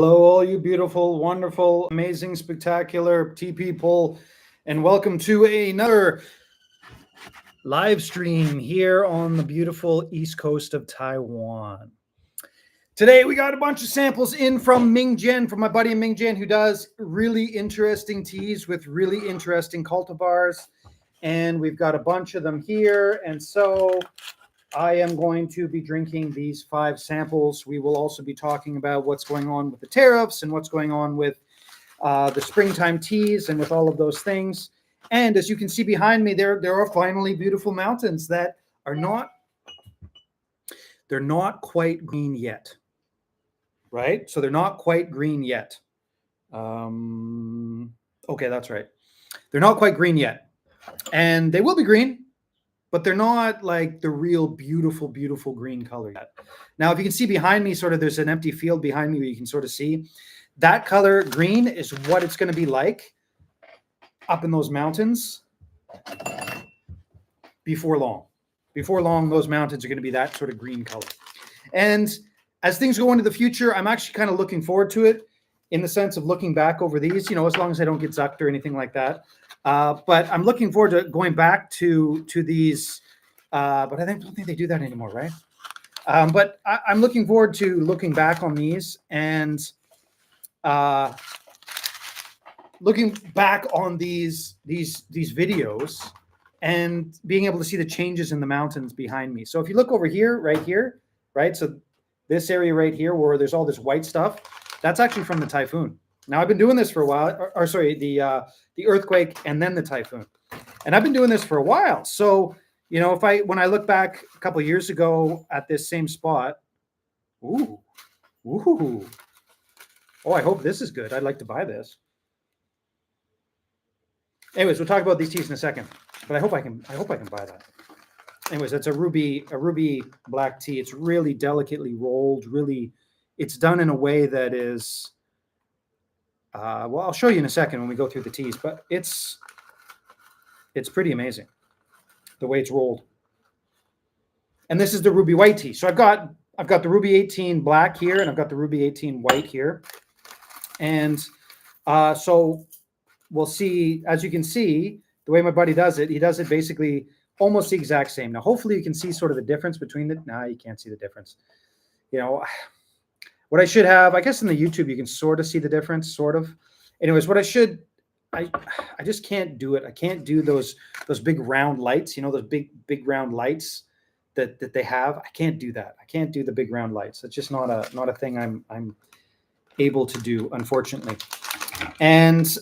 Hello, all you beautiful, wonderful, amazing, spectacular tea people, and welcome to another live stream here on the beautiful east coast of Taiwan. Today, we got a bunch of samples in from Mingjian, from my buddy Mingjian, who does really interesting teas with really interesting cultivars. And we've got a bunch of them here. And so I am going to be drinking these 5 samples. We will also be talking about what's going on with the tariffs and what's going on with the springtime teas and with all of those things. And as you can see behind me, there are finally beautiful mountains that are they're not quite green yet, right? So they're not quite green yet. Okay, that's right. They're not quite green yet. And they will be green, but they're not like the real beautiful, beautiful green color yet. Now, if you can see behind me, sort of there's an empty field behind me where you can sort of see that color green is what it's going to be like up in those mountains before long. Before long, those mountains are going to be that sort of green color. And as things go into the future, I'm actually kind of looking forward to it in the sense of looking back over these, as long as I don't get zucked or anything like that. But I'm looking forward to going back to these, but I don't think they do that anymore, right? But I'm looking forward to looking back on these and looking back on these videos and being able to see the changes in the mountains behind me. So if you look over here, right? So this area right here where there's all this white stuff, that's actually from the typhoon. Now I've been doing this for a while, or sorry, the earthquake and then the typhoon. And I've been doing this for a while. So, when I look back a couple of years ago at this same spot, ooh. Oh, I hope this is good. I'd like to buy this. Anyways, we'll talk about these teas in a second, but I hope I can buy that. Anyways, that's a ruby black tea. It's really delicately rolled, it's done in a way that is, well, I'll show you in a second when we go through the teas, but it's pretty amazing the way it's rolled. And this is the ruby white tea. So I've got the ruby 18 black here, and I've got the ruby 18 white here. And so we'll see, as you can see, the way my buddy does it, he does it basically almost the exact same. Now, hopefully you can see sort of the difference between the, nah, you can't see the difference. What I should have, I guess in the YouTube, you can sort of see the difference, sort of. Anyways, what I just can't do it. I can't do those big round lights, those big round lights that they have. I can't do that. I can't do the big round lights. It's just not a thing I'm able to do, unfortunately. And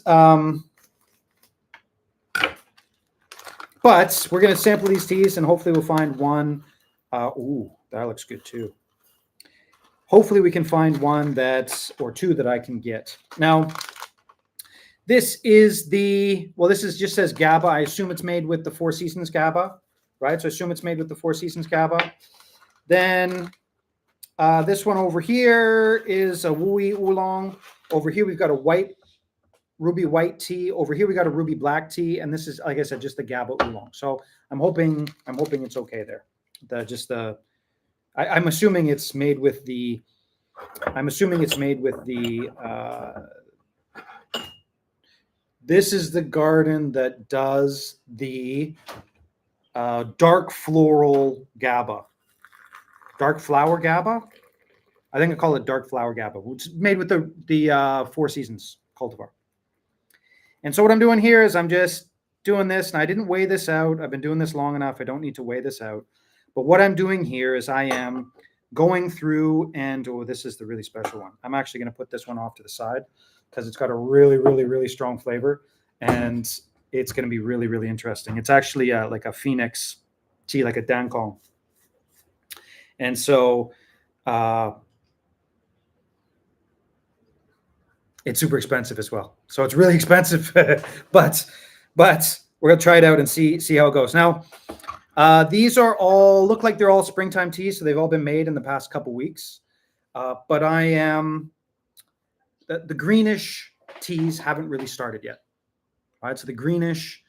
but we're going to sample these teas, and hopefully we'll find one. Ooh, that looks good too. Hopefully we can find one or two that I can get. Now, this is just says GABA. I assume it's made with the Four Seasons GABA, right? So I assume it's made with the Four Seasons GABA. Then this one over here is a Wui Oolong. Over here we've got a ruby white tea. Over here we got a ruby black tea, and this is, like I said, just the GABA Oolong. So I'm hoping it's okay there. I'm assuming it's made with the. This is the garden that does the dark floral GABA, dark flower GABA. I think I call it dark flower GABA, which is made with the Four Seasons cultivar. And so what I'm doing here is I'm just doing this, and I didn't weigh this out. I've been doing this long enough. I don't need to weigh this out. But what I'm doing here is I am going through, and this is the really special one. I'm actually going to put this one off to the side because it's got a really, really, really strong flavor, and it's going to be really, really interesting. It's actually like a Phoenix tea, like a Dankong. And so it's super expensive as well. So it's really expensive, but we're going to try it out and see how it goes. Now, these look like they're all springtime teas, so they've all been made in the past couple weeks. But the greenish teas haven't really started yet. All right, so the greenish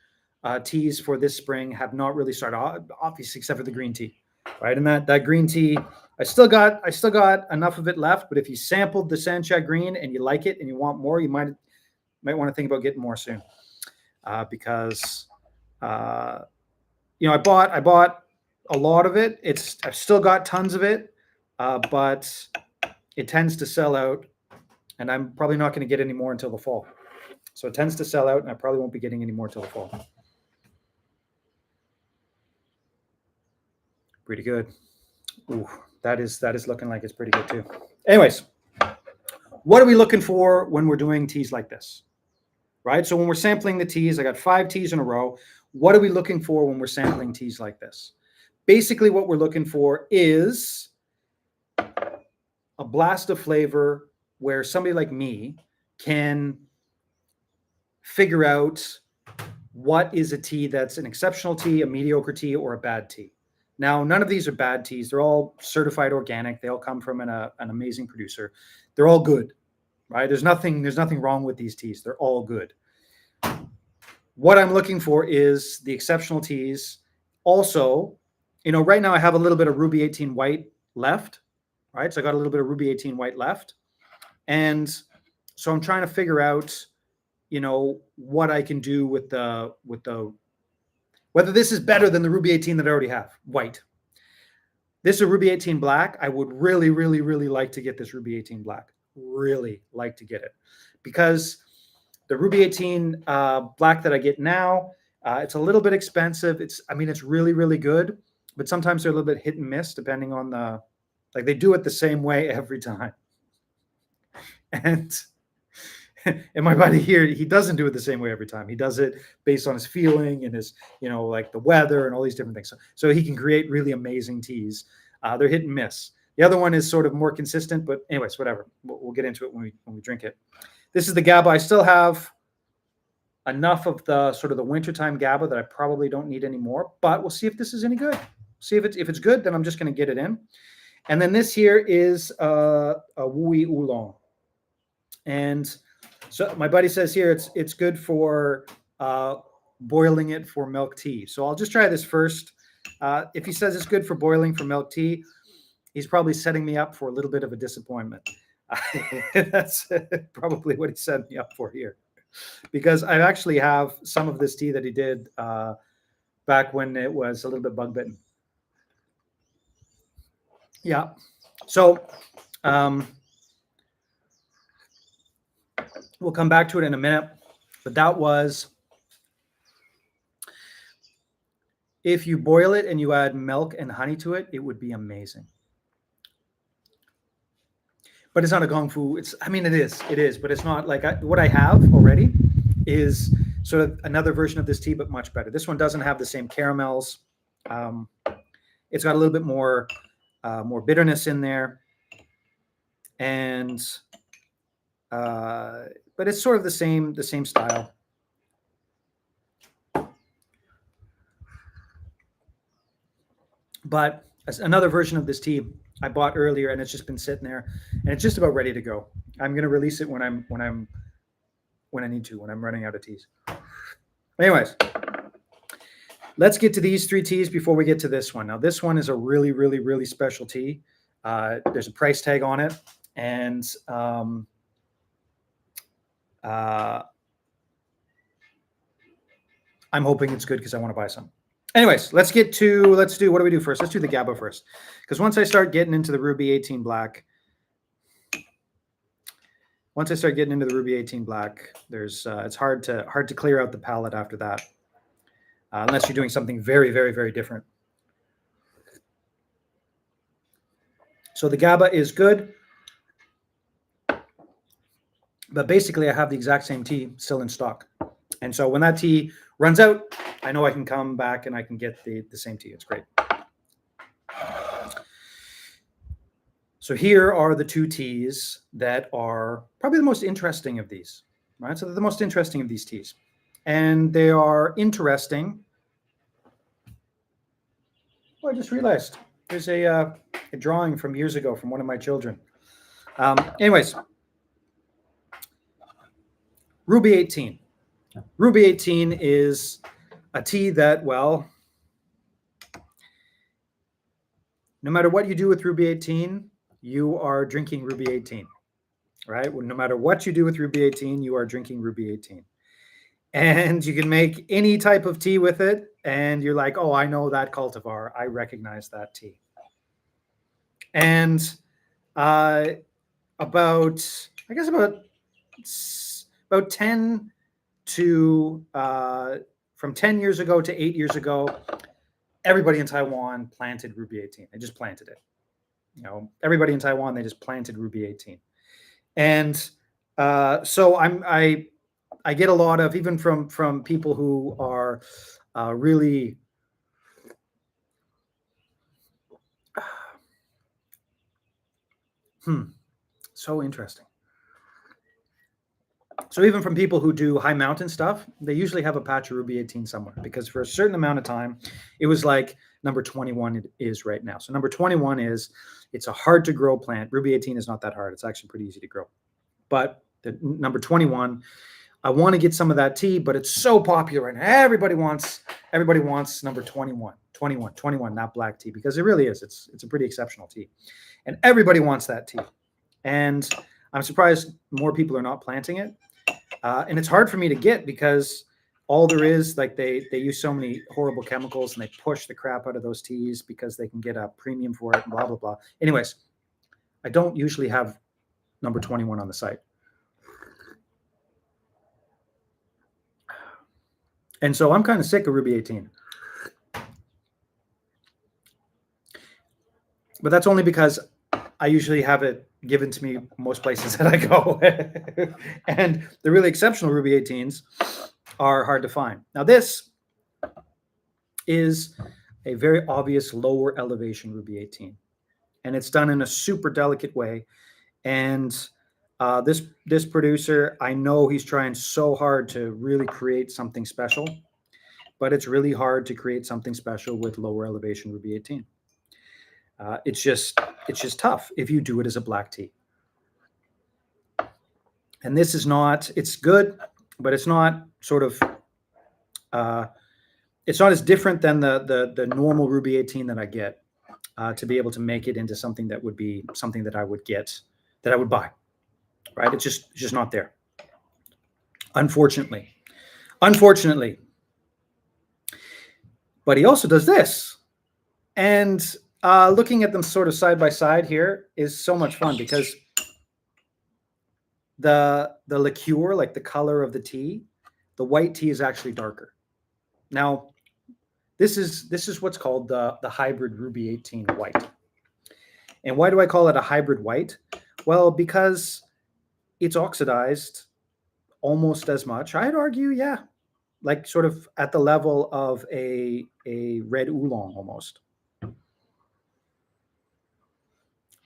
teas for this spring have not really started, obviously, except for the green tea, right? And that green tea, I still got enough of it left, but if you sampled the Sancha Green and you like it and you want more, you might want to think about getting more soon, because I bought a lot of it. I've still got tons of it, but it tends to sell out, and I'm probably not going to get any more until the fall. So it tends to sell out, and I probably won't be getting any more until the fall. Pretty good. Ooh, that is looking like it's pretty good too. Anyways, what are we looking for when we're doing teas like this? Right? So when we're sampling the teas, I got 5 teas in a row. What are we looking for when we're sampling teas like this? Basically, what we're looking for is a blast of flavor where somebody like me can figure out what is a tea that's an exceptional tea, a mediocre tea, or a bad tea. Now, none of these are bad teas. They're all certified organic. They all come from an amazing producer. They're all good, right? There's nothing wrong with these teas. They're all good. What I'm looking for is the exceptional teas. Also, right now I have a little bit of Ruby 18 white left, right? So I got a little bit of Ruby 18 white left. And so I'm trying to figure out, what I can do with the whether this is better than the Ruby 18 that I already have, white. This is a Ruby 18 black. I would really, really, really like to get this Ruby 18 black. Really like to get it, because the Ruby 18 black that I get now, it's a little bit expensive. It's really, really good, but sometimes they're a little bit hit and miss depending on they do it the same way every time. And my buddy here, he doesn't do it the same way every time. He does it based on his feeling and his, like the weather and all these different things. So he can create really amazing teas. They're hit and miss. The other one is sort of more consistent, but anyways, whatever. We'll get into it when we drink it. This is the GABA. I still have enough of the sort of the wintertime GABA that I probably don't need anymore, but we'll see if this is any good. See if it's good, then I'm just going to get it in. And then this here is a Wui Oolong. And so my buddy says here it's good for boiling it for milk tea. So I'll just try this first. If he says it's good for boiling for milk tea, he's probably setting me up for a little bit of a disappointment. That's probably what he set me up for here, because I actually have some of this tea that he did back when it was a little bit bug bitten. Yeah. So we'll come back to it in a minute, but that was, if you boil it and you add milk and honey to it, it would be amazing. But it's not a gong fu. It is, but it's not like what I have already is sort of another version of this tea, but much better. This one doesn't have the same caramels. It's got a little bit more bitterness in there, and but it's sort of the same style. But another version of this tea I bought earlier, and it's just been sitting there, and it's just about ready to go. I'm going to release it when I need to, when I'm running out of teas. Anyways, let's get to these 3 teas before we get to this one. Now, this one is a really, really, really special tea. There's a price tag on it, and I'm hoping it's good because I want to buy some. Anyways, what do we do first? Let's do the GABA first, because once I start getting into the Ruby 18 black, there's it's hard to clear out the palate after that, unless you're doing something very, very, very different. So the GABA is good, but basically I have the exact same tea still in stock, and so when that tea runs out, I know I can come back and I can get the same tea. It's great. So here are the 2 teas that are probably the most interesting of these, right? So they're the most interesting of these teas, and they are interesting. Oh, I just realized there's a drawing from years ago from one of my children. Anyways, Ruby 18. Ruby 18 is a tea that, well, No matter what you do with Ruby 18, you are drinking Ruby 18, right? No matter what you do with Ruby 18, you are drinking Ruby 18. And you can make any type of tea with it. And you're like, oh, I know that cultivar. I recognize that tea. And about 10 to from 10 years ago to 8 years ago, everybody in Taiwan planted Ruby 18. They just planted it. Everybody in Taiwan, they just planted Ruby 18. And so I get a lot of, even from people who are really so interesting. So even from people who do high mountain stuff, they usually have a patch of Ruby 18 somewhere, because for a certain amount of time, it was like number 21 it is right now. So number 21 is, it's a hard to grow plant. Ruby 18 is not that hard. It's actually pretty easy to grow. But the number 21, I want to get some of that tea, but it's so popular and everybody wants number 21, that black tea, because it really is. It's a pretty exceptional tea. And everybody wants that tea. And I'm surprised more people are not planting it. And it's hard for me to get, because all there is, like, they use so many horrible chemicals and they push the crap out of those teas because they can get a premium for it and blah, blah, blah. Anyways, I don't usually have number 21 on the site. And so I'm kind of sick of Ruby 18. But that's only because I usually have it given to me most places that I go. And the really exceptional Ruby 18s are hard to find. Now, this is a very obvious lower elevation Ruby 18. And it's done in a super delicate way. And this producer, I know he's trying so hard to really create something special, but it's really hard to create something special with lower elevation Ruby 18. It's just tough if you do it as a black tea. And this is not, it's good, but it's not sort of, it's not as different than the normal Ruby 18 that I get, to be able to make it into something that would be something that I would get, that I would buy, right? It's just not there. Unfortunately. But he also does this. And looking at them sort of side by side here is so much fun, because the liqueur, like the color of the tea, the white tea is actually darker. Now, this is what's called the hybrid Ruby 18 white. And why do I call it a hybrid white? Well, because it's oxidized almost as much. I'd argue, yeah, like sort of at the level of a red oolong almost.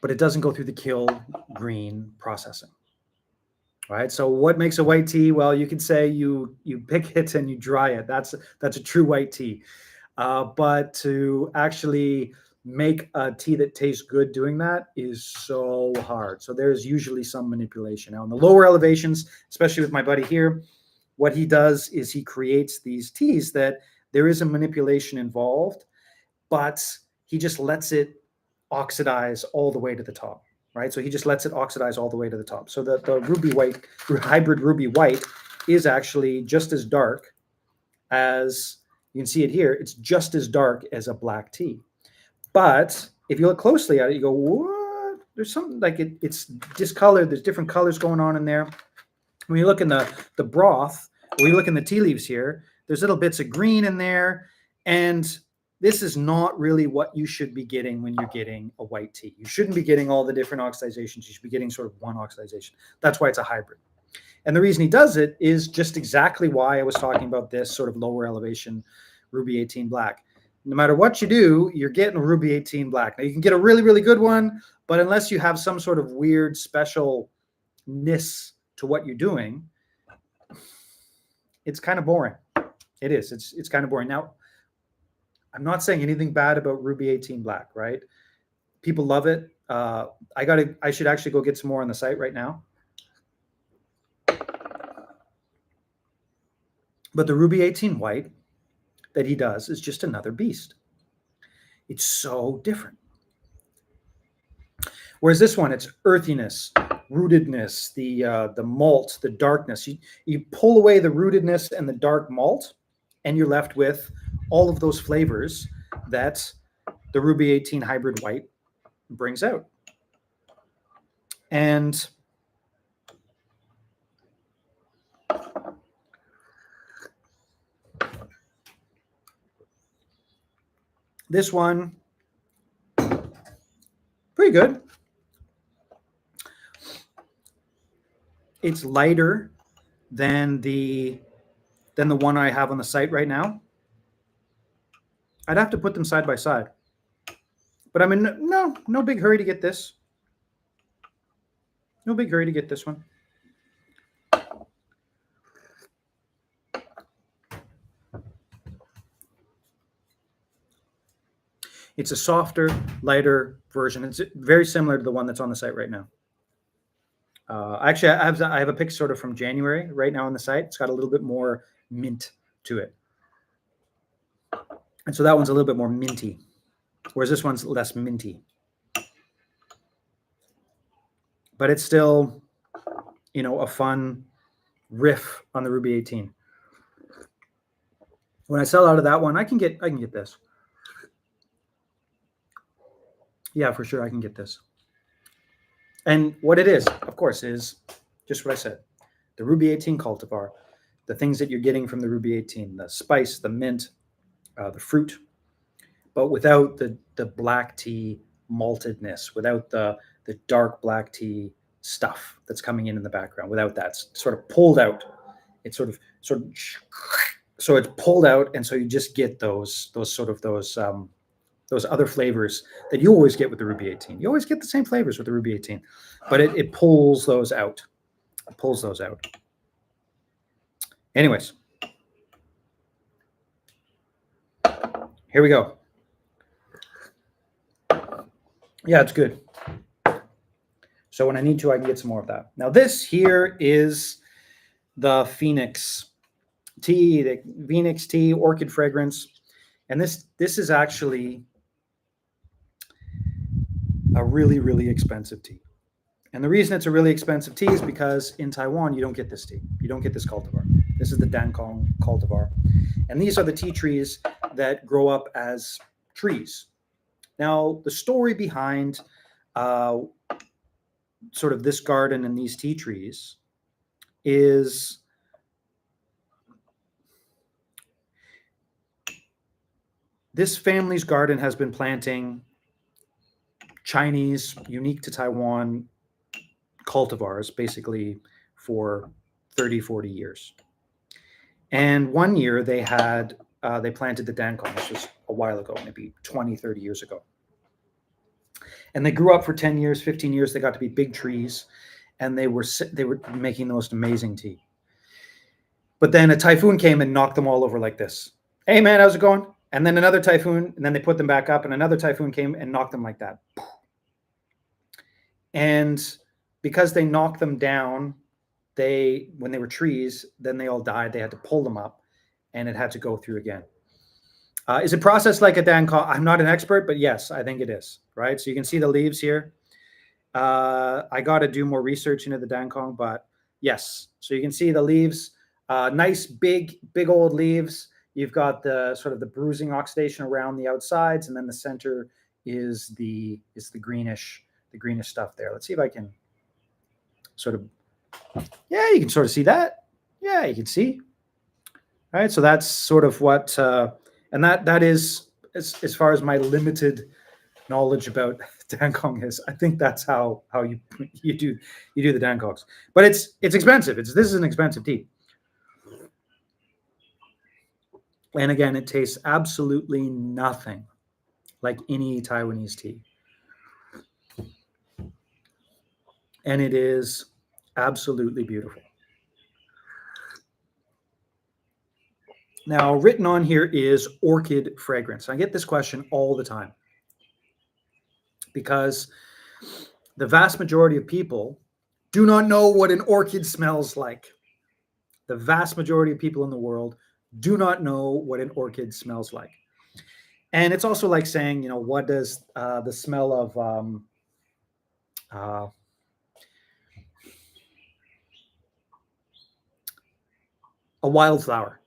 But it doesn't go through the kill green processing. Right. So what makes a white tea? Well, you could say you pick it and you dry it. That's a true white tea. But to actually make a tea that tastes good doing that is so hard. So there's usually some manipulation. Now in the lower elevations, especially with my buddy here, what he does is he creates these teas that there is a manipulation involved, but he just lets it oxidize all the way to the top. Right, so he just lets it oxidize all the way to the top. So the ruby white, hybrid ruby white, is actually just as dark as, you can see it here, it's just as dark as a black tea. But if you look closely at it, you go, what? There's something like it's discolored. There's different colors going on in there. When you look in the broth, or you look in the tea leaves here, there's little bits of green in there. And this is not really what you should be getting when you're getting a white tea. You shouldn't be getting all the different oxidizations. You should be getting sort of one oxidization. That's why it's a hybrid. And the reason he does it is just exactly why I was talking about this sort of lower elevation Ruby 18 black. No matter what you do, you're getting Ruby 18 black. Now, you can get a really, really good one, but unless you have some sort of weird specialness to what you're doing, it's kind of boring. It is. It's kind of boring. Now, I'm not saying anything bad about Ruby 18 black, right? People love it. I should actually go get some more on the site right now. But the Ruby 18 white that he does is just another beast. It's so different. Whereas this one, it's earthiness, rootedness, the malt, the darkness. You pull away the rootedness and the dark malt, and you're left with all of those flavors that the Ruby 18 Hybrid White brings out. And this one, pretty good. It's lighter than the one I have on the site right now. I'd have to put them side by side. But I'm in no big hurry to get this. No big hurry to get this one. It's a softer, lighter version. It's very similar to the one that's on the site right now. Actually, I have a pic sort of from January right now on the site. It's got a little bit more mint to it. And so that one's a little bit more minty, whereas this one's less minty. But it's still, a fun riff on the Ruby 18. When I sell out of that one, I can get this. Yeah, for sure, I can get this. And what it is, of course, is just what I said. The Ruby 18 cultivar, the things that you're getting from the Ruby 18, the spice, the mint, the fruit, but without the black tea maltedness, without the dark black tea stuff that's coming in the background, without that. It's sort of pulled out. It's so it's pulled out, and so you just get those other flavors that you always get with the Ruby 18. You always get the same flavors with the Ruby 18, but it pulls those out. It pulls those out. Anyways, here we go. Yeah, it's good. So when I need to, I can get some more of that. Now this here is the Phoenix tea, the Phoenix tea, orchid fragrance. And this is actually a really, really expensive tea. And the reason it's a really expensive tea is because in Taiwan, you don't get this tea. You don't get this cultivar. This is the Dankong cultivar. And these are the tea trees that grow up as trees. Now, the story behind sort of this garden and these tea trees is this family's garden has been planting Chinese, unique to Taiwan cultivars basically for 30, 40 years. And one year they planted the Dankong, which was a while ago, maybe 20, 30 years ago. And they grew up for 10 years, 15 years. They got to be big trees, and they were making the most amazing tea. But then a typhoon came and knocked them all over like this. Hey, man, how's it going? And then another typhoon, and then they put them back up, and another typhoon came and knocked them like that. And because they knocked them down, when they were trees, then they all died. They had to pull them up, and it had to go through again. Is it processed like a Dankong? I'm not an expert, but yes, I think it is, right? So you can see the leaves here. I got to do more research into the Dankong, but yes. So you can see the leaves, nice, big old leaves. You've got the sort of the bruising oxidation around the outsides, and then the center is the greenish stuff there. Let's see if I can sort of, yeah, you can sort of see that. Yeah, you can see. All right, so that's sort of what, and that is, as far as my limited knowledge about Dankong is, I think that's how you do the Dankongs. But it's expensive. This is an expensive tea. And again, it tastes absolutely nothing like any Taiwanese tea. And it is absolutely beautiful. Now, written on here is orchid fragrance. I get this question all the time because the vast majority of people do not know what an orchid smells like. The vast majority of people in the world do not know what an orchid smells like. And it's also like saying, what does the smell of Uh, a wildflower.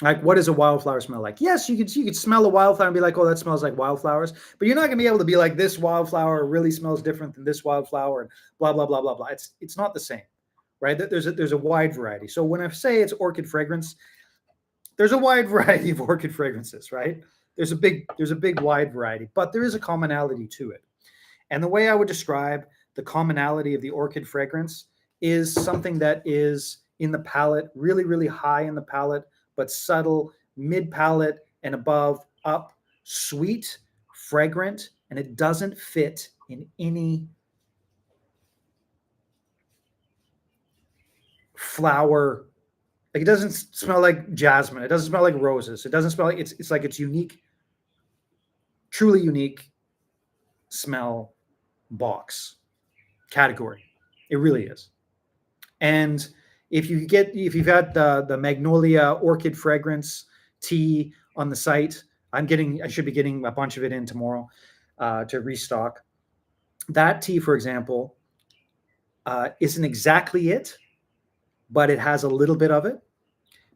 Like, what does a wildflower smell like? Yes, you could smell a wildflower and be like, oh, that smells like wildflowers. But you're not gonna be able to be like, this wildflower really smells different than this wildflower, and blah blah blah blah blah. It's not the same, right? There's a wide variety. So when I say it's orchid fragrance, there's a wide variety of orchid fragrances, right? There's a big wide variety, but there is a commonality to it. And the way I would describe the commonality of the orchid fragrance is something that is in the palate, really, really high in the palate, but subtle, mid palate and above, up, sweet, fragrant, and it doesn't fit in any flower. Like, it doesn't smell like jasmine. It doesn't smell like roses. It doesn't smell like it's like it's unique, truly unique smell box category. It really is. And if you've got the magnolia orchid fragrance tea on the site, I should be getting a bunch of it in tomorrow to restock. That tea, for example, isn't exactly it, but it has a little bit of it.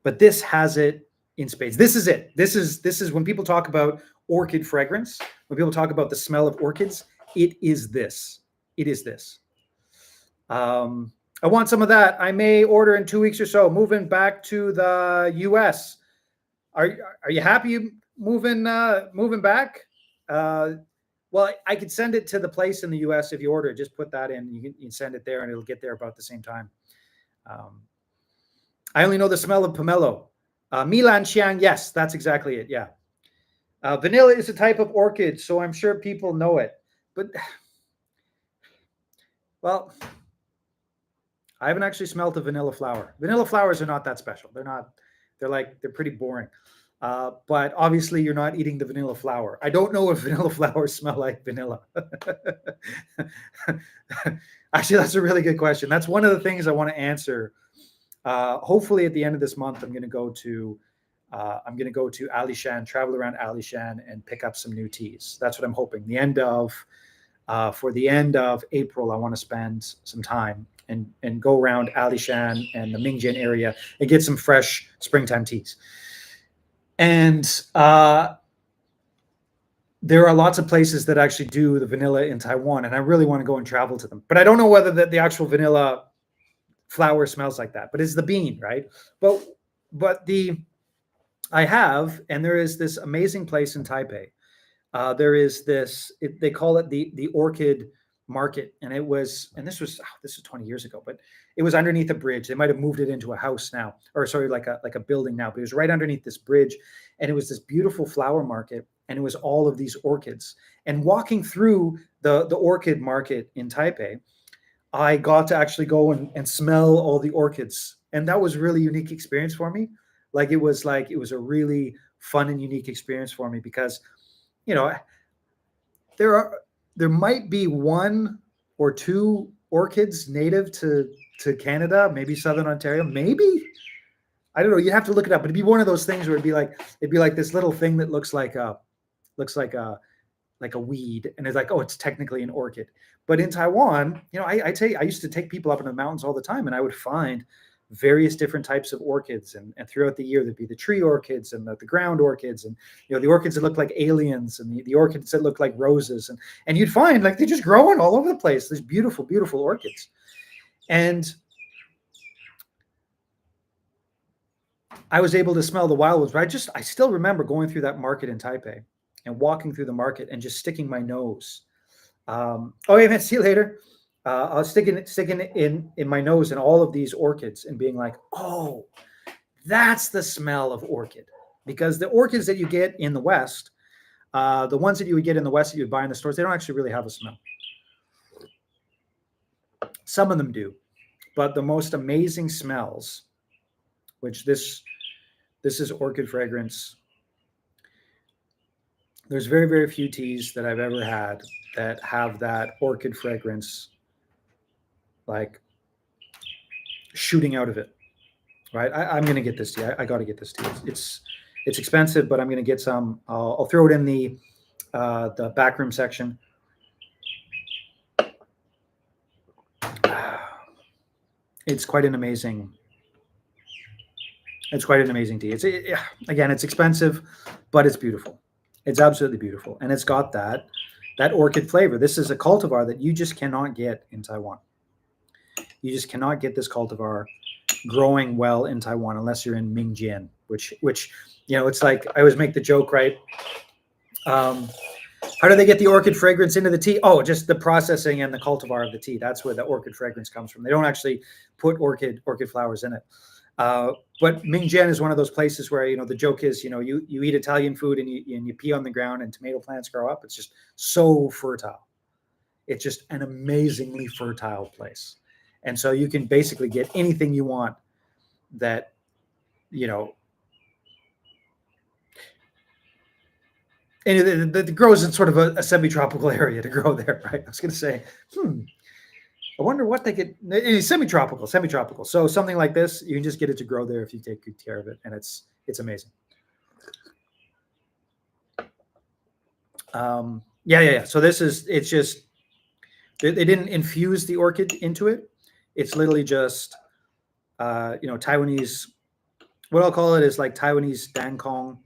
But this has it in spades. This is it. This is when people talk about orchid fragrance, when people talk about the smell of orchids, it is this. It is this. I want some of that. I may order in 2 weeks or so. Moving back to the U.S. Are you happy moving back? Well, I could send it to the place in the U.S. if you order it. Just put that in. You can send it there, and it'll get there about the same time. I only know the smell of pomelo. Milan Xiang, yes, that's exactly it. Yeah. Vanilla is a type of orchid, so I'm sure people know it. But, well, I haven't actually smelled a vanilla flower. Vanilla flowers are not that special. They're pretty boring. But obviously you're not eating the vanilla flower. I don't know if vanilla flowers smell like vanilla. Actually, that's a really good question. That's one of the things I want to answer. Hopefully at the end of this month, I'm going to go to Alishan, travel around Alishan and pick up some new teas. That's what I'm hoping. For the end of April, I want to spend some time and go around Alishan and the Mingjian area and get some fresh springtime teas. And there are lots of places that actually do the vanilla in Taiwan, and I really want to go and travel to them. But I don't know whether the actual vanilla flower smells like that. But it's the bean, right? But I have, and there is this amazing place in Taipei. There is this. They call it the orchid market, and this was 20 years ago, but it was underneath a bridge. They might have moved it into a house now, or sorry, like a building now, but it was right underneath this bridge, and it was this beautiful flower market, and it was all of these orchids. And walking through the orchid market in Taipei, I got to actually go and smell all the orchids, and that was a really unique experience for me. It was a really fun and unique experience for me because, there might be one or two orchids native to Canada, maybe Southern Ontario, maybe. I don't know. You have to look it up, but it'd be one of those things where it'd be like this little thing that looks like a weed, and it's like, oh, it's technically an orchid. But in Taiwan, I used to take people up in the mountains all the time, and I would find various different types of orchids, and throughout the year there'd be the tree orchids and the ground orchids, and the orchids that look like aliens, and the orchids that look like roses, and you'd find they're just growing all over the place, these beautiful, beautiful orchids. And I was able to smell the wild ones, but I still remember going through that market in Taipei and walking through the market and just sticking my nose. Oh yeah, man, see you later. I was sticking it in my nose and all of these orchids and being like, oh, that's the smell of orchid. Because the orchids that you get in the West, the ones that you would get in the West that you would buy in the stores, they don't actually really have a smell. Some of them do, but the most amazing smells, which this is orchid fragrance. There's very, very few teas that I've ever had that have that orchid fragrance shooting out of it, right? I'm going to get this tea. I got to get this tea. It's expensive, but I'm going to get some. I'll throw it in the backroom section. it's quite an amazing. It's quite an amazing tea. Again, it's expensive, but it's beautiful. It's absolutely beautiful, and it's got that orchid flavor. This is a cultivar that you just cannot get in Taiwan. You just cannot get this cultivar growing well in Taiwan unless you're in Mingjian, which it's like I always make the joke, right? How do they get the orchid fragrance into the tea? Oh, just the processing and the cultivar of the tea. That's where the orchid fragrance comes from. They don't actually put orchid flowers in it. But Mingjian is one of those places where the joke is you eat Italian food and you pee on the ground and tomato plants grow up. It's just so fertile. It's just an amazingly fertile place, and so you can basically get anything you want. That and it grows in sort of a semi-tropical area to grow there, right? I was going to say, I wonder what they get. It's semi-tropical. So something like this, you can just get it to grow there if you take good care of it, and it's amazing. Yeah. So it's just they didn't infuse the orchid into it. It's literally just Taiwanese. What I'll call it is like Taiwanese dankong,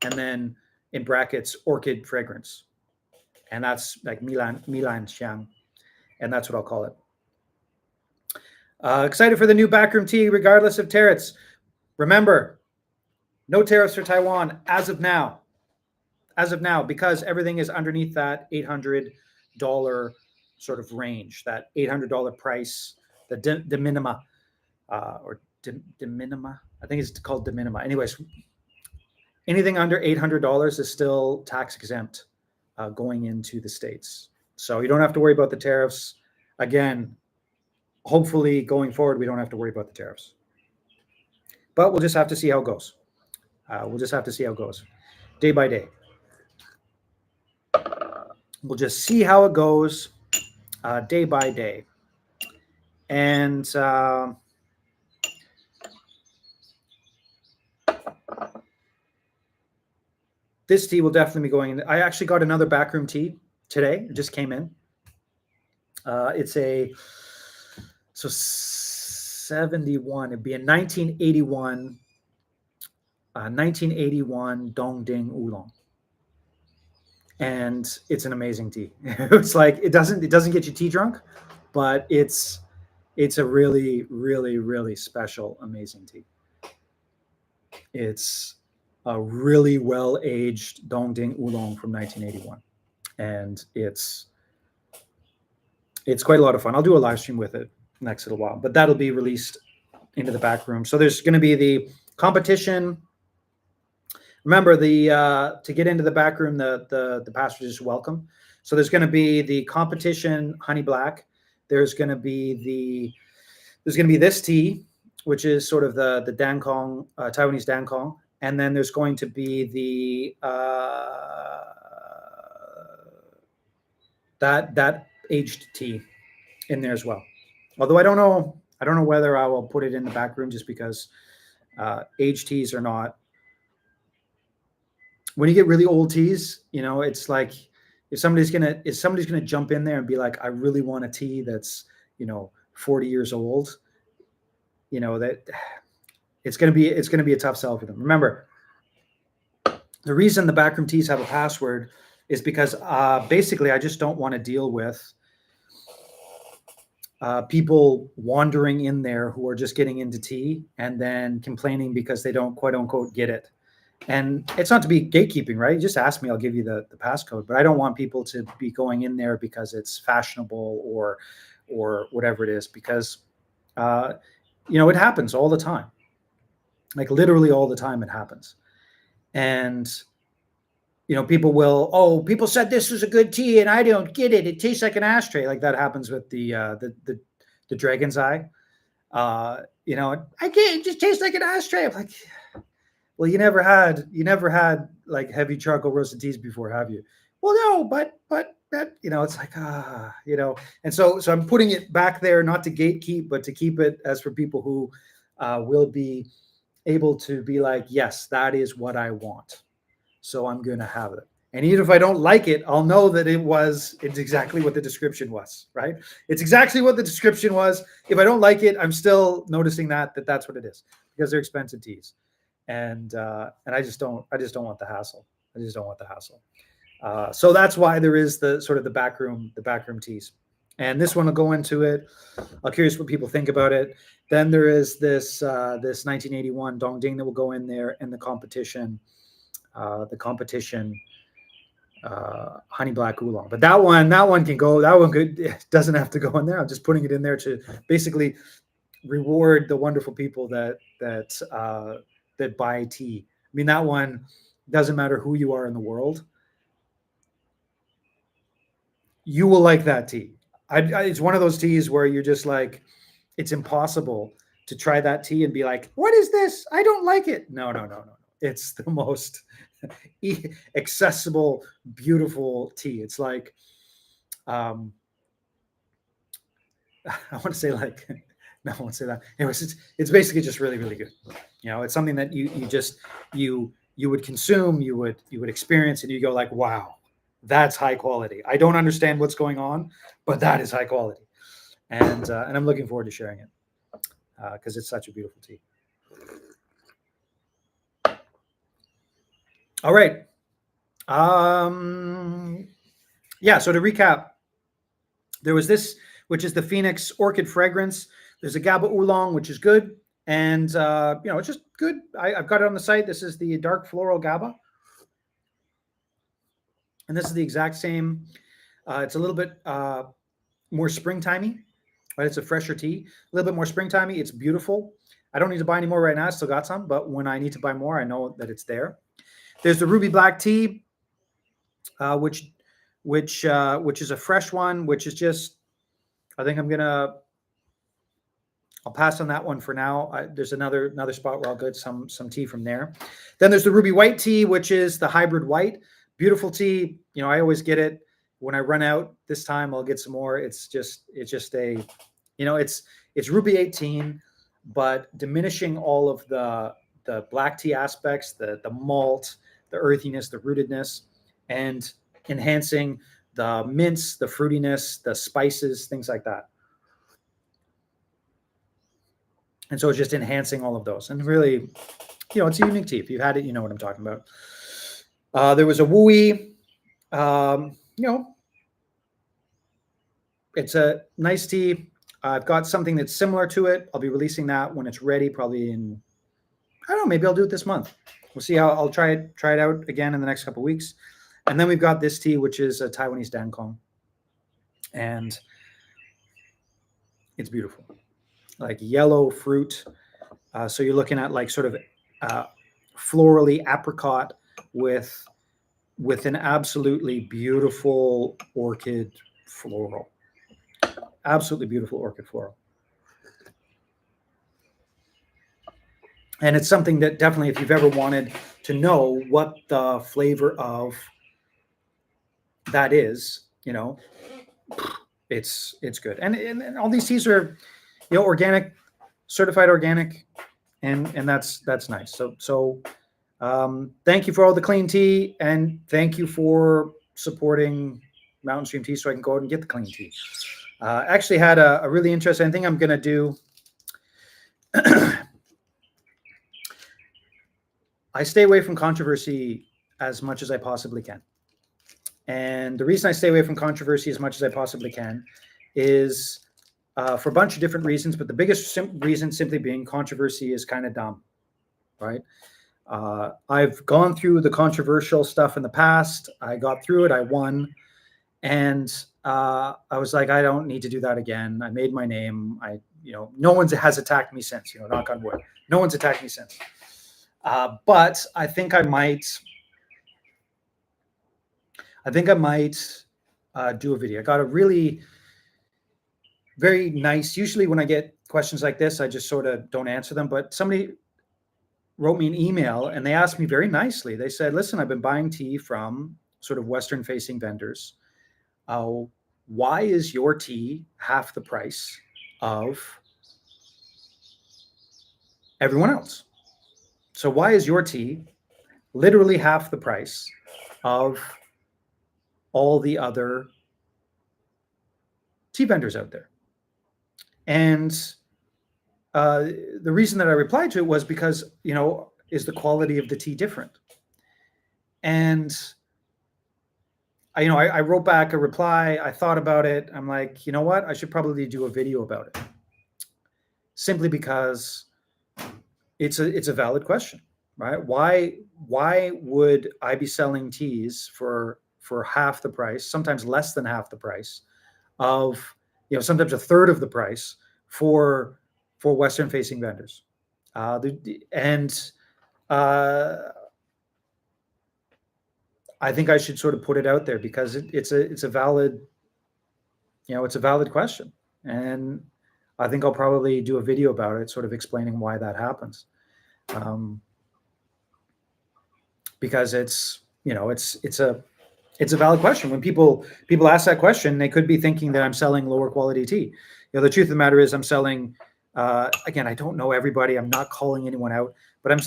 and then in brackets orchid fragrance, and that's like Milan Xiang. And that's what I'll call it. Excited for the new backroom tea, regardless of tariffs. Remember, no tariffs for Taiwan as of now. Because everything is underneath that $800 sort of range, that $800 price, the de minima, or de minima. I think it's called de minima. Anyways, anything under $800 is still tax exempt going into the States. So you don't have to worry about the tariffs. Again, hopefully going forward, we don't have to worry about the tariffs. But we'll just have to see how it goes. Day by day. We'll just see how it goes day by day. And this tea will definitely be going in. I actually got another backroom tea today. It just came in. It's 71. It'd be a 1981 Dongding Oolong, and it's an amazing tea. It's like it doesn't get you tea drunk, but it's a really, really, really special, amazing tea. It's a really well aged Dongding Oolong from 1981, and it's quite a lot of fun. I'll do a live stream with it next little while, but that'll be released into the back room. So there's going to be the competition. Remember, to get into the back room, the password is welcome. So there's going to be the competition honey black. There's going to be this tea, which is sort of the dankong, Taiwanese dankong, and then there's going to be the that aged tea in there as well. Although I don't know whether I will put it in the back room, just because aged teas are not. When you get really old teas, it's like if somebody's gonna jump in there and be like, I really want a tea that's 40 years old, that it's gonna be a tough sell for them. Remember, the reason the backroom teas have a password is because basically I just don't want to deal with people wandering in there who are just getting into tea and then complaining because they don't quote unquote get it. And it's not to be gatekeeping, right? You just ask me, I'll give you the passcode. But I don't want people to be going in there because it's fashionable or whatever it is, because it happens all the time. Like literally all the time it happens. And people said this was a good tea and I don't get it. It tastes like an ashtray. Like that happens with the Dragon's Eye. I can't, it just tastes like an ashtray. I'm like, well, you never had like heavy charcoal roasted teas before, have you? Well, no, but that, it's like, and so I'm putting it back there, not to gatekeep, but to keep it as for people who will be able to be like, yes, that is what I want. So I'm going to have it. And even if I don't like it, I'll know that it's exactly what the description was, right? It's exactly what the description was. If I don't like it, I'm still noticing that's what it is, because they're expensive teas. And I just don't want the hassle. I just don't want the hassle. So that's why there is the sort of the backroom teas. And this one will go into it. I'm curious what people think about it. Then there is this 1981 Dongding that will go in there, and the competition honey black oolong. But that one can go. That one doesn't have to go in there. I'm just putting it in there to basically reward the wonderful people that buy tea. I mean, that one doesn't matter who you are in the world. You will like that tea. It's one of those teas where you're just like, it's impossible to try that tea and be like, what is this? I don't like it. No. It's the most accessible, beautiful tea. It's like, I want to say like, no, I won't say that. Anyways, it's basically just really, really good. It's something that you would consume, you would experience, and you go like, wow, that's high quality. I don't understand what's going on, but that is high quality. And I'm looking forward to sharing it because it's such a beautiful tea. All right. Yeah. So to recap, there was this, which is the Phoenix Orchid Fragrance. There's a GABA Oolong, which is good. And, it's just good. I've got it on the site. This is the dark floral GABA. And this is the exact same. It's a little bit more springtimey, right? It's a fresher tea, a little bit more springtimey. It's beautiful. I don't need to buy any more right now. I still got some, but when I need to buy more, I know that it's there. There's the Ruby Black Tea, which is a fresh one, which is just, I think I'll pass on that one for now. There's another spot where I'll get some tea from there. Then there's the Ruby White Tea, which is the hybrid white. Beautiful tea. I always get it. When I run out this time, I'll get some more. It's just a, it's Ruby 18, but diminishing all of the black tea aspects, the malt, the earthiness, the rootedness, and enhancing the mints, the fruitiness, the spices, things like that. And so it's just enhancing all of those. And really, it's a unique tea. If you've had it, you know what I'm talking about. There was a Wooey. It's a nice tea. I've got something that's similar to it. I'll be releasing that when it's ready, probably in, I don't know, maybe I'll do it this month. We'll see how I'll try it out again in the next couple of weeks. And then we've got this tea, which is a Taiwanese Dankong. And it's beautiful. Like yellow fruit. So you're looking at like sort of florally apricot with an absolutely beautiful orchid floral. Absolutely beautiful orchid floral. And it's something that definitely, if you've ever wanted to know what the flavor of that is, it's good. And all these teas are, organic, certified organic, and that's nice. So thank you for all the clean tea, and thank you for supporting Mountain Stream Tea so I can go out and get the clean tea. Actually had a really interesting thing I'm going to do. I stay away from controversy as much as I possibly can. And the reason I stay away from controversy as much as I possibly can is for a bunch of different reasons, but the biggest reason simply being controversy is kind of dumb, right? I've gone through the controversial stuff in the past. I got through it. I won. And I was like, I don't need to do that again. I made my name. No one has attacked me since, knock on wood. No one's attacked me since. But I think I might do a video. I got a really very nice, usually when I get questions like this, I just sort of don't answer them, but somebody wrote me an email and they asked me very nicely. They said, listen, I've been buying tea from sort of Western facing vendors. Why is your tea half the price of everyone else? So why is your tea literally half the price of all the other tea vendors out there. And the reason that I replied to it was because, is the quality of the tea different? And I wrote back a reply. I thought about it. I'm like, you know what? I should probably do a video about it, simply because it's a valid question, right? Why would I be selling teas for half the price, sometimes less than half the price of, sometimes a third of the price for Western facing vendors? And I think I should sort of put it out there because it's a valid, it's a valid question. And I think I'll probably do a video about it, sort of explaining why that happens. Because it's a valid question. When people ask that question, they could be thinking that I'm selling lower quality tea. The truth of the matter is I'm selling, again, I don't know everybody. I'm not calling anyone out, but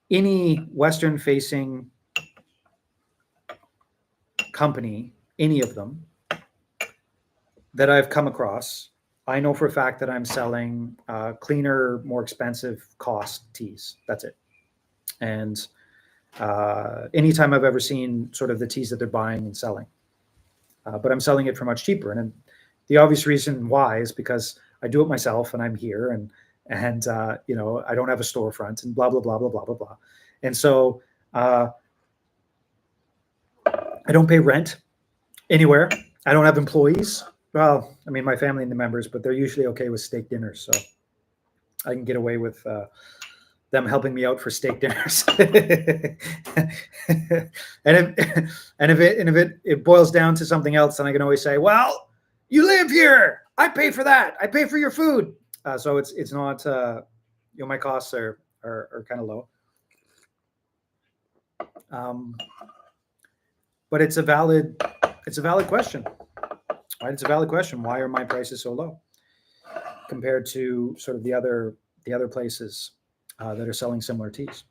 any Western facing company, any of them that I've come across, I know for a fact that I'm selling cleaner, more expensive cost teas. That's it. And anytime I've ever seen sort of the teas that they're buying and selling, but I'm selling it for much cheaper. And the obvious reason why is because I do it myself, and I'm here, and I don't have a storefront, and blah blah blah blah blah blah blah. And so I don't pay rent anywhere. I don't have employees. Well, I mean, my family and the members, but they're usually okay with steak dinners, so I can get away with them helping me out for steak dinners. and if it boils down to something else, then I can always say, well, you live here, I pay for that, I pay for your food. So it's not, my costs are kind of low. But it's a valid question, right? It's a valid question. Why are my prices so low compared to sort of the other places that are selling similar teas?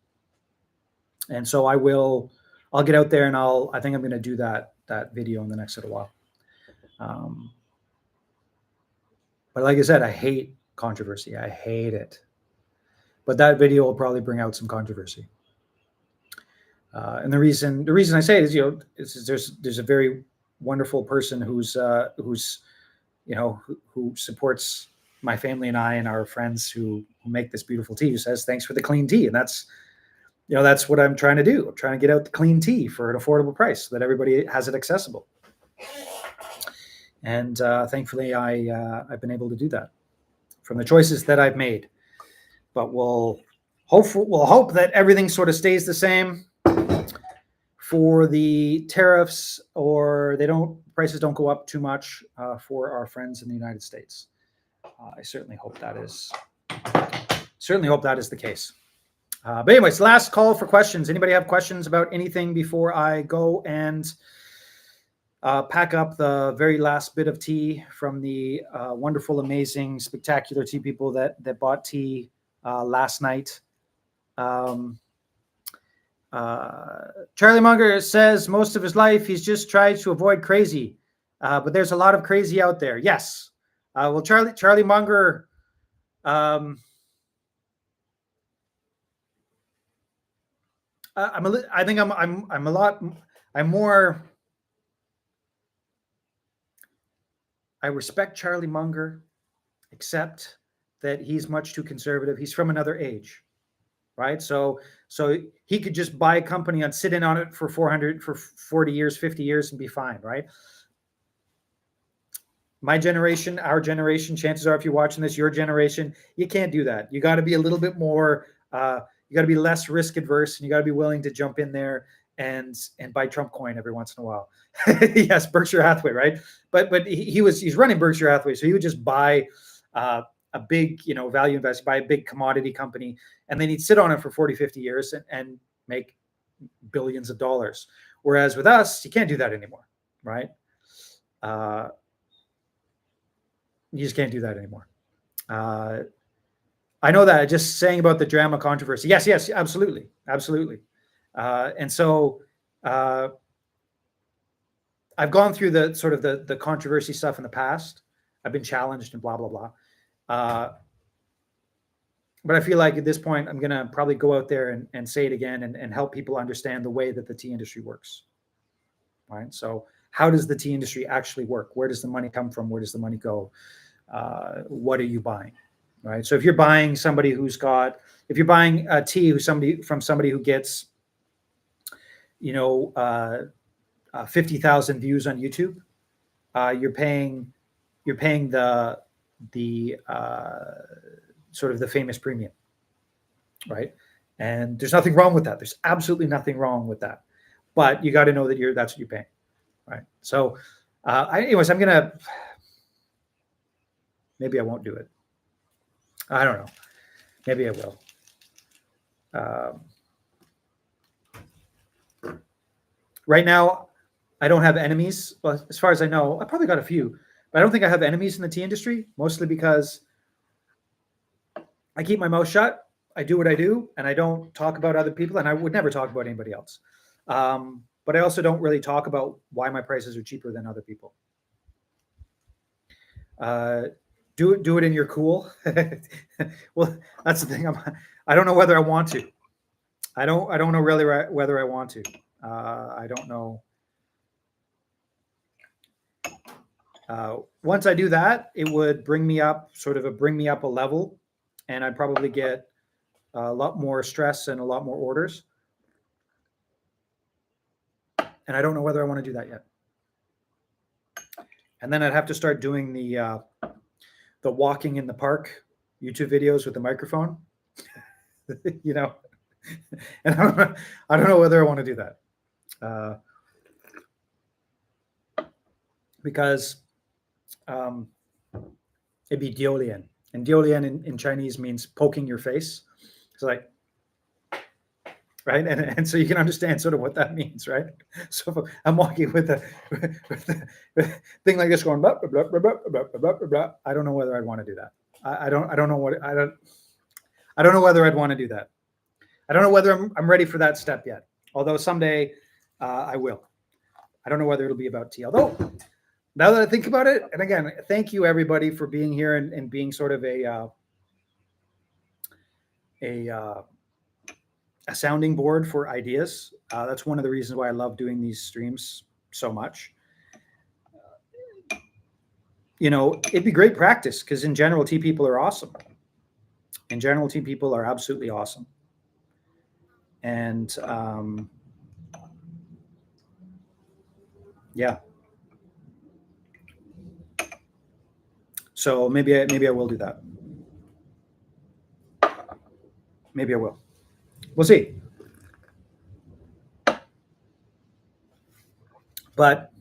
And so I'll get out there, and I think I'm going to do that video in the next little while. But like I said, I hate controversy. I hate it. But that video will probably bring out some controversy. And the reason I say it is, there's a very wonderful person who supports my family and I and our friends who make this beautiful tea, who says, thanks for the clean tea. And that's what I'm trying to do. I'm trying to get out the clean tea for an affordable price so that everybody has it accessible. And thankfully I've been able to do that from the choices that I've made. But we'll hope that everything sort of stays the same for the tariffs, or prices don't go up too much for our friends in the United States. I certainly hope that is the case. But anyways, last call for questions. Anybody have questions about anything before I go and pack up the very last bit of tea from the wonderful, amazing, spectacular tea people that bought tea last night? Charlie Munger says most of his life he's just tried to avoid crazy, but there's a lot of crazy out there. Yes. Well, Charlie Munger, I'm more. I respect Charlie Munger, except that he's much too conservative. He's from another age, right? So he could just buy a company and sit in on it for 40 years, 50 years and be fine, right? My generation, our generation, chances are if you're watching this, your generation, you can't do that. You got to be a little bit more, you got to be less risk adverse, and you got to be willing to jump in there and buy Trump coin every once in a while. Yes, Berkshire Hathaway, right? But he's running Berkshire Hathaway, so he would just buy a big, value invest, buy a big commodity company, and then he'd sit on it for 40, 50 years and make billions of dollars. Whereas with us, you can't do that anymore, right? You just can't do that anymore. I know that. Just saying about the drama controversy. Yes, absolutely. And so I've gone through the sort of the controversy stuff in the past. I've been challenged and blah, blah, blah. But I feel like at this point, I'm going to probably go out there and say it again and help people understand the way that the tea industry works. Right. So how does the tea industry actually work? Where does the money come from? Where does the money go? What are you buying? Right. So if you're buying if you're buying a tea from somebody who gets, 50,000 views on YouTube, you're paying the sort of the famous premium, right? And there's nothing wrong with that. There's absolutely nothing wrong with that. But you got to know that that's what you're paying, right? So, anyways, maybe I won't do it. I don't know. Maybe I will. Right now, I don't have enemies. Well, as far as I know, I probably got a few, but I don't think I have enemies in the tea industry, mostly because I keep my mouth shut. I do what I do, and I don't talk about other people, and I would never talk about anybody else. But I also don't really talk about why my prices are cheaper than other people. Do it in your cool. Well, that's the thing. I don't know whether I want to. I don't know really whether I want to. I don't know. Once I do that, it would bring me up a level, and I'd probably get a lot more stress and a lot more orders. And I don't know whether I want to do that yet. And then I'd have to start doing the walking in the park YouTube videos with the microphone, and I don't know whether I want to do that. Because it'd be diolian. And diolian in Chinese means poking your face. It's like, right? And so you can understand sort of what that means, right? So if I'm walking with a thing like this going, blah, blah, blah, blah, blah, blah, blah, blah, I don't know whether I'd want to do that. I don't know whether I'd want to do that. I don't know whether I'm ready for that step yet. Although someday I will. I don't know whether it'll be about tea. Although now that I think about it, and again, thank you everybody for being here and being sort of a sounding board for ideas. That's one of the reasons why I love doing these streams so much. It'd be great practice because in general, tea people are awesome. In general, tea people are absolutely awesome. And yeah. So maybe I will do that. Maybe I will. We'll see. But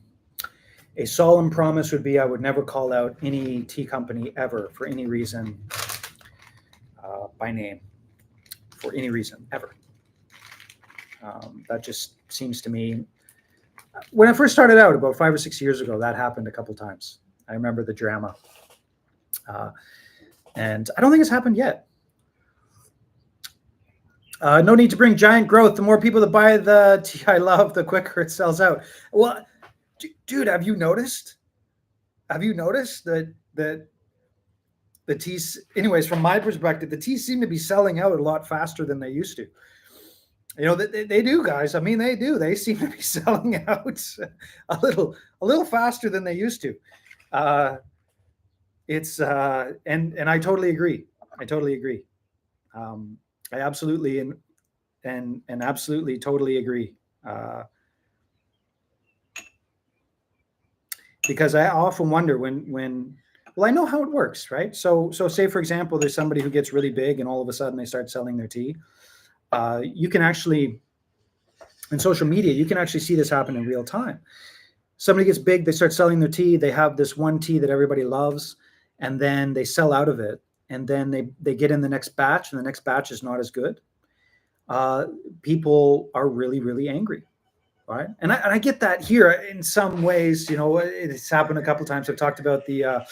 a solemn promise would be I would never call out any tea company ever for any reason by name, for any reason ever. That just seems to me, when I first started out about 5 or 6 years ago, that happened a couple times. I remember the drama. And I don't think it's happened yet. No need to bring giant growth. The more people that buy the tea I love, the quicker it sells out. Well, dude, have you noticed? Have you noticed that the teas, anyways, from my perspective, the teas seem to be selling out a lot faster than they used to. They do, guys. I mean, they do. They seem to be selling out a little faster than they used to. It's and I totally agree. I totally agree. I absolutely and absolutely totally agree. Because I often wonder when I know how it works, right? So say for example, there's somebody who gets really big and all of a sudden they start selling their tea. You can actually, in social media, you can actually see this happen in real time. Somebody gets big, they start selling their tea. They have this one tea that everybody loves, and then they sell out of it. And then they get in the next batch, and the next batch is not as good. People are really, really angry, right? And I get that here in some ways. It's happened a couple of times. I've talked about the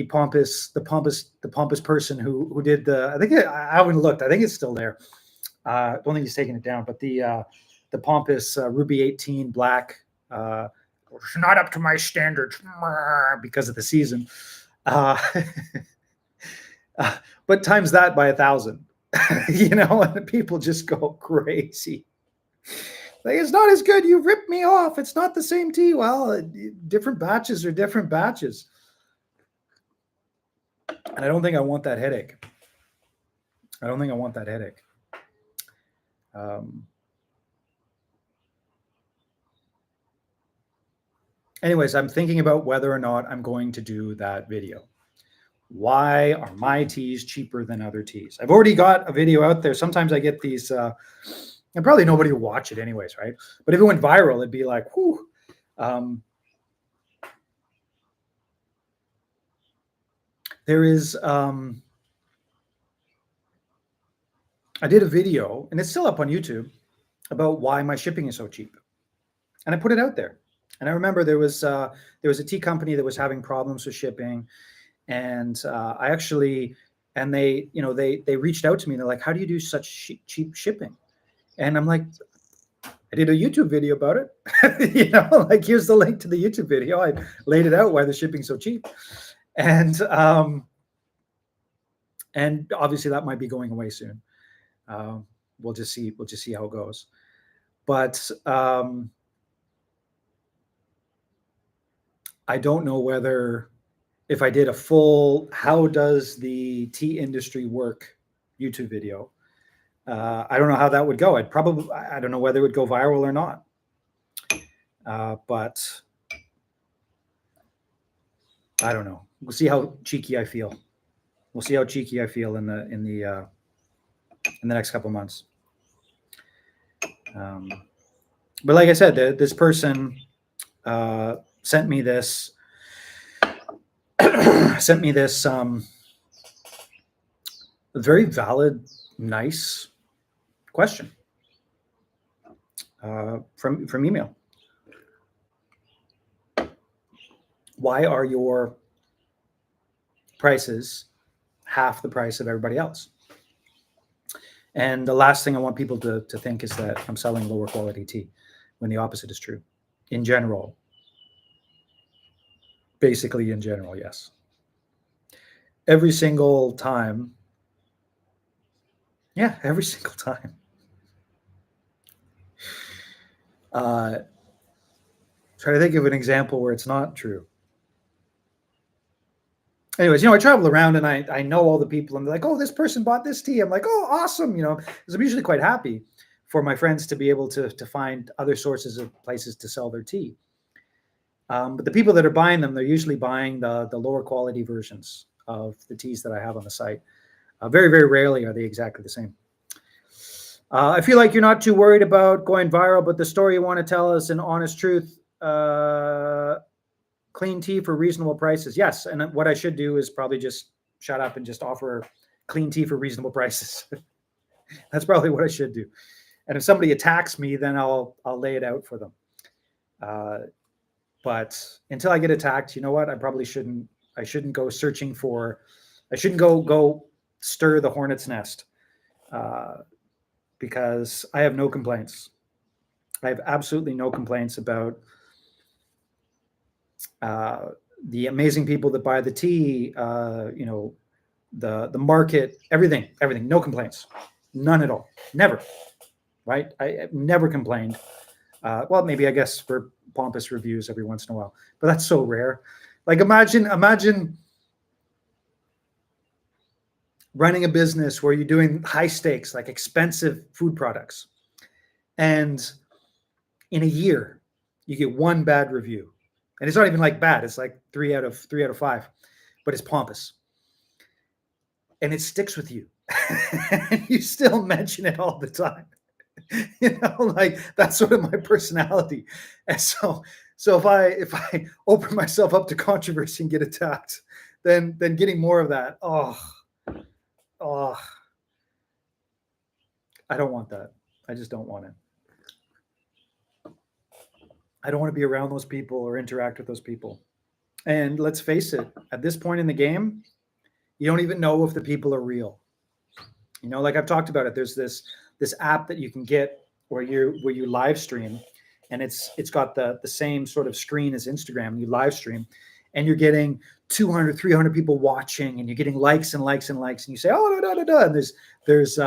pompous person who did the. I haven't looked. I think it's still there. I don't think he's taking it down, but the Pompous Ruby 18 Black, it's not up to my standards because of the season. But times that by 1,000, and people just go crazy. Like, it's not as good. You ripped me off. It's not the same tea. Well, different batches are different batches. And I don't think I want that headache. Anyways, I'm thinking about whether or not I'm going to do that video. Why are my teas cheaper than other teas? I've already got a video out there. Sometimes I get these, and probably nobody will watch it anyways, right? But if it went viral, it'd be like, whew. There is, I did a video, and it's still up on YouTube, about why my shipping is so cheap. And I put it out there. And I remember there was a tea company that was having problems with shipping. And I actually, and they reached out to me and they're like, how do you do such cheap shipping? And I'm like, I did a YouTube video about it. Like, here's the link to the YouTube video. I laid it out why the shipping's so cheap. And obviously that might be going away soon. We'll just see how it goes. But I don't know whether, if I did a full how does the tea industry work YouTube video, I don't know how that would go. I don't know whether it would go viral or not. But I don't know. We'll see how cheeky I feel. We'll see how cheeky I feel in the next couple months. But like I said, this person sent me this very valid, nice question from email. Why are your prices half the price of everybody else? And the last thing I want people to think is that I'm selling lower quality tea, when the opposite is true. In general, basically in general, yes. Every single time. Yeah, every single time. Try to think of an example where it's not true. Anyways, I travel around and I know all the people, and they're like, oh, this person bought this tea. I'm like, oh, awesome. Because I'm usually quite happy for my friends to be able to find other sources of places to sell their tea. But the people that are buying them, they're usually buying the lower quality versions of the teas that I have on the site. Very, very rarely are they exactly the same. I feel like you're not too worried about going viral, but the story you want to tell us an honest truth. Clean tea for reasonable prices. Yes, and what I should do is probably just shut up and just offer clean tea for reasonable prices. That's probably what I should do. And if somebody attacks me, then I'll lay it out for them. But until I get attacked, you know what? I probably shouldn't. I shouldn't go searching for. I shouldn't go stir the hornet's nest, because I have no complaints. I have absolutely no complaints about the amazing people that buy the tea. The market, everything. No complaints, none at all. Never. Right? I've never complained. Well, maybe I guess for pompous reviews every once in a while, but that's so rare. Like, imagine running a business where you're doing high stakes, like expensive food products, and in a year you get one bad review, and it's not even like bad. It's like 3 out of 5, but it's pompous, and it sticks with you. And you still mention it all the time. Like, that's sort of my personality. And so if I open myself up to controversy and get attacked, then getting more of that, I don't want that. I just don't want it. I don't want to be around those people or interact with those people. And let's face it, at this point in the game, you don't even know if the people are real. Like I've talked about it, there's this this app that you can get where you live stream, and it's got the same sort of screen as Instagram. You live stream, and you're getting 200, 300 people watching, and you're getting likes and likes and likes, and you say, oh, da, da, da, da. And there's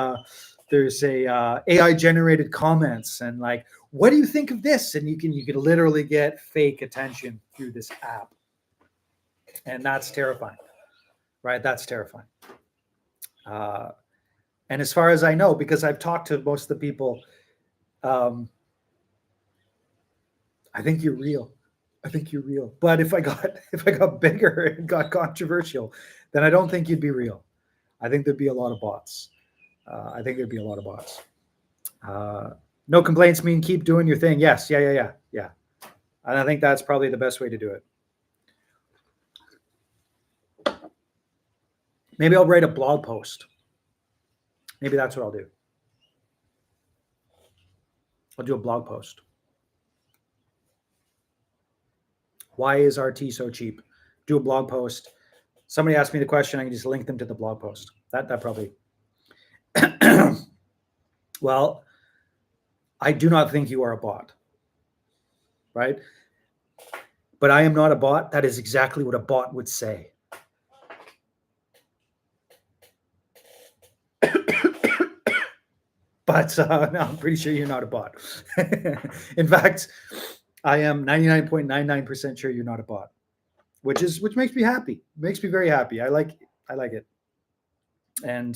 a AI generated comments, and like, what do you think of this? And you can literally get fake attention through this app, and that's terrifying, right? That's terrifying. And as far as I know, because I've talked to most of the people, I think you're real. I think you're real. But if I got bigger and got controversial, then I don't think you'd be real. I think there'd be a lot of bots. No complaints mean keep doing your thing. Yes. Yeah. And I think that's probably the best way to do it. Maybe I'll write a blog post. Maybe that's what I'll do. I'll do a blog post. Why is our tea so cheap? Do a blog post. Somebody asked me the question, I can just link them to the blog post. That probably. Well, I do not think you are a bot, right? But I am not a bot. That is exactly what a bot would say. But no, I'm pretty sure you're not a bot. In fact, I am 99.99% sure you're not a bot, which makes me happy. It makes me very happy. I like it. And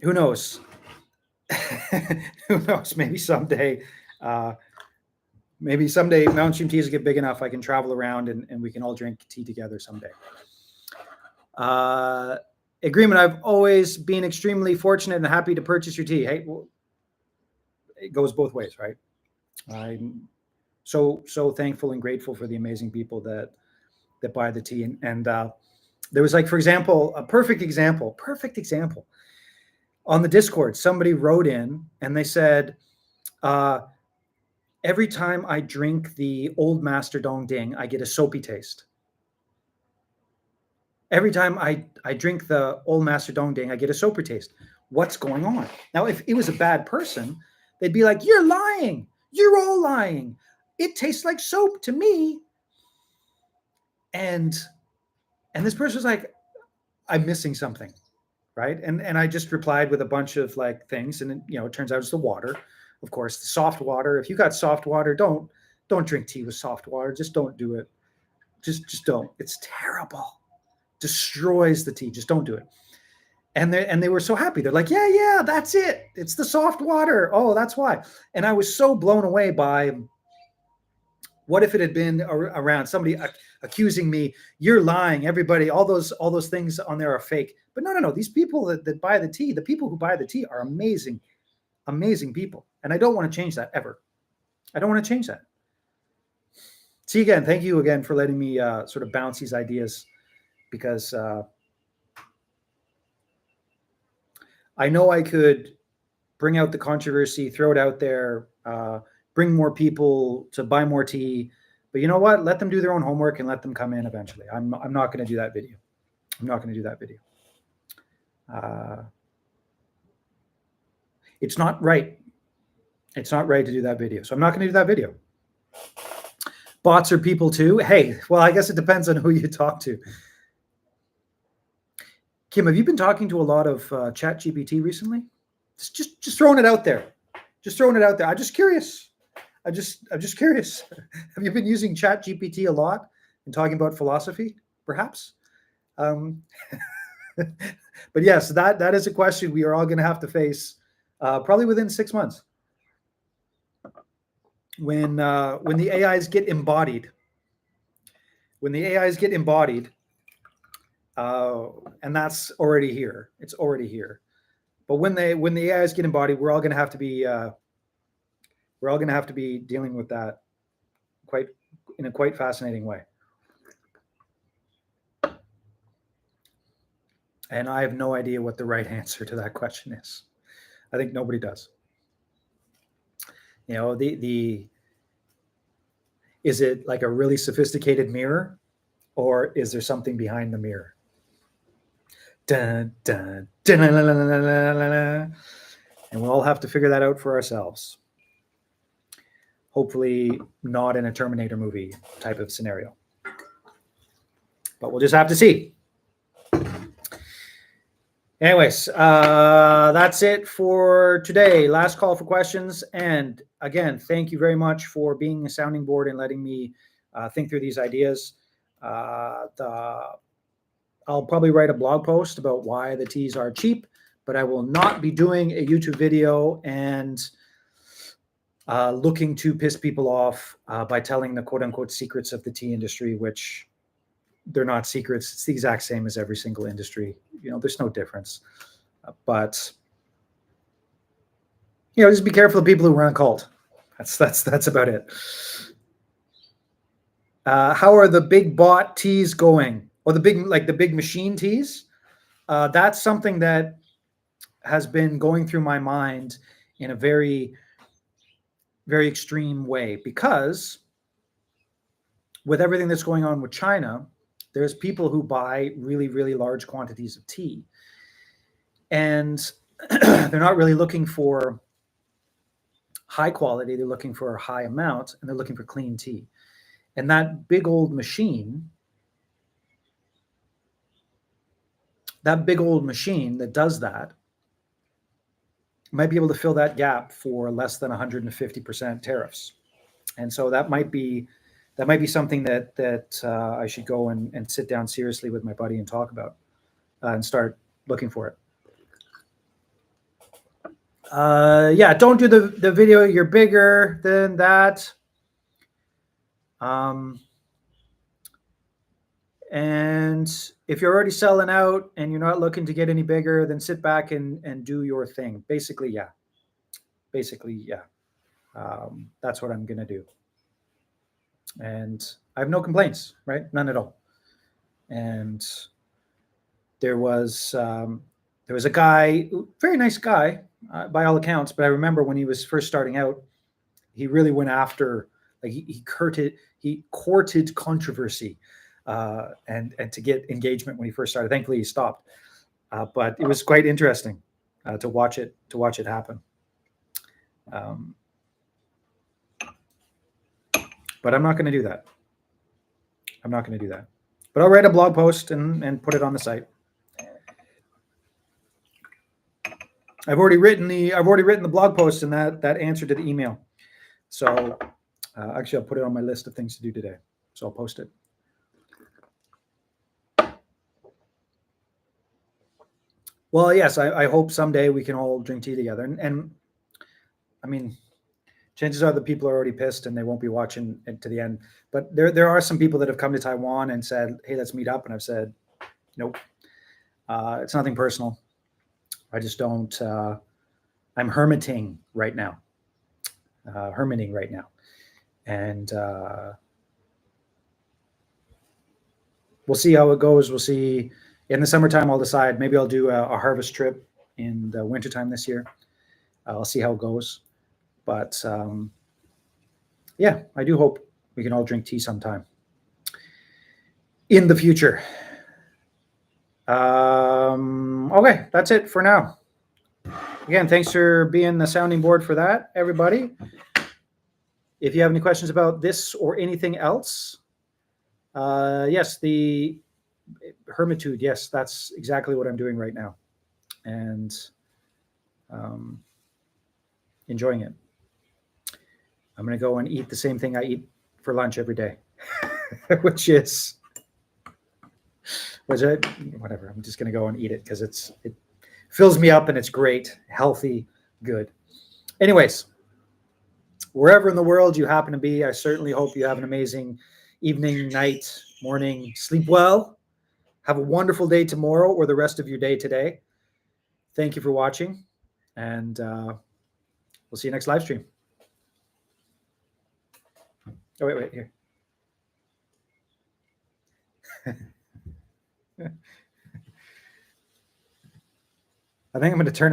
who knows? Who knows? Maybe someday Mountain Stream teas get big enough, I can travel around and we can all drink tea together someday. Agreement. I've always been extremely fortunate and happy to purchase your tea. Hey, well, it goes both ways, right? I'm so thankful and grateful for the amazing people that buy the tea. And there was, like, for example, a perfect example on the Discord. Somebody wrote in and they said, every time I drink the Old Master Dong Ding, I get a soapy taste. Every time I drink the Old Master Dong Ding, I get a soapy taste. What's going on? Now, if it was a bad person, they'd be like, you're lying. You're all lying. It tastes like soap to me. And this person was like, I'm missing something, right? And I just replied with a bunch of like things, and it turns out it's the water, of course, the soft water. If you got soft water, don't drink tea with soft water. Just don't do it. Just don't. It's terrible. Destroys the tea. Just don't do it. And they were so happy. They're like, yeah, that's it. It's the soft water. Oh, that's why. And I was so blown away by, what if it had been around somebody accusing me, you're lying, everybody, all those things on there are fake. But no. These people that buy the tea, the people who buy the tea are amazing, amazing people. And I don't want to change that ever. I don't want to change that. See, again, thank you again for letting me sort of bounce these ideas, because I know I could bring out the controversy, throw it out there, bring more people to buy more tea. But you know what? Let them do their own homework and let them come in eventually. I'm not going to do that video. It's not right. It's not right to do that video. So I'm not going to do that video. Bots are people too. Hey, well, I guess it depends on who you talk to. Kim, have you been talking to a lot of ChatGPT recently? Just throwing it out there. I'm just curious. I'm just curious. Have you been using ChatGPT a lot and talking about philosophy, perhaps? But yes, that is a question we are all going to have to face probably within 6 months. When the AIs get embodied. And that's already here. It's already here. But when the AIs get embodied, we're all going to have to be dealing with that in a quite fascinating way. And I have no idea what the right answer to that question is. I think nobody does. Is it like a really sophisticated mirror, or is there something behind the mirror? Dun, dun, dun, dun, dun, dun, dun, dun. And we'll all have to figure that out for ourselves. Hopefully not in a Terminator movie type of scenario. But we'll just have to see. Anyways, that's it for today. Last call for questions. And again, thank you very much for being a sounding board and letting me think through these ideas. I'll probably write a blog post about why the teas are cheap, but I will not be doing a YouTube video and looking to piss people off by telling the quote unquote secrets of the tea industry, which they're not secrets. It's the exact same as every single industry. There's no difference. But just be careful of people who run a cult. That's about it. How are the big bot teas going? Or the big machine teas? That's something that has been going through my mind in a very, very extreme way, because with everything that's going on with China, there's people who buy really, really large quantities of tea. And they're not really looking for high quality. They're looking for a high amount, and they're looking for clean tea. And that big old machine that does that might be able to fill that gap for less than 150% tariffs. And so that might be something that I should go and sit down seriously with my buddy and talk about and start looking for it. Don't do the video. You're bigger than that. And if you're already selling out and you're not looking to get any bigger, then sit back and do your thing. Basically, yeah. That's what I'm going to do. And I have no complaints, right? None at all. And there was a guy, very nice guy by all accounts, but I remember when he was first starting out, he really went after, like he courted controversy and to get engagement when he first started. Thankfully, he stopped. But it was quite interesting to watch it happen. But I'm not going to do that. But I'll write a blog post and put it on the site. I've already written the blog post and that answer to the email. So actually, I'll put it on my list of things to do today. So I'll post it. Well, yes, I hope someday we can all drink tea together. And I mean, chances are the people are already pissed and they won't be watching it to the end. But there are some people that have come to Taiwan and said, hey, let's meet up. And I've said, nope, it's nothing personal. I just don't, I'm hermiting right now. And we'll see how it goes. We'll see. In the summertime, I'll decide. Maybe I'll do a harvest trip in the wintertime this year. I'll see how it goes. But I do hope we can all drink tea sometime in the future. Okay, that's it for now. Again, thanks for being the sounding board for that, everybody. If you have any questions about this or anything else, yes, the hermitude, yes, that's exactly what I'm doing right now. And enjoying it. I'm going to go and eat the same thing I eat for lunch every day, which whatever. I'm just going to go and eat it because it fills me up and it's great, healthy, good. Anyways, wherever in the world you happen to be, I certainly hope you have an amazing evening, night, morning. Sleep well. Have a wonderful day tomorrow or the rest of your day today. Thank you for watching, and we'll see you next live stream. Oh, wait, here. I think I'm going to turn it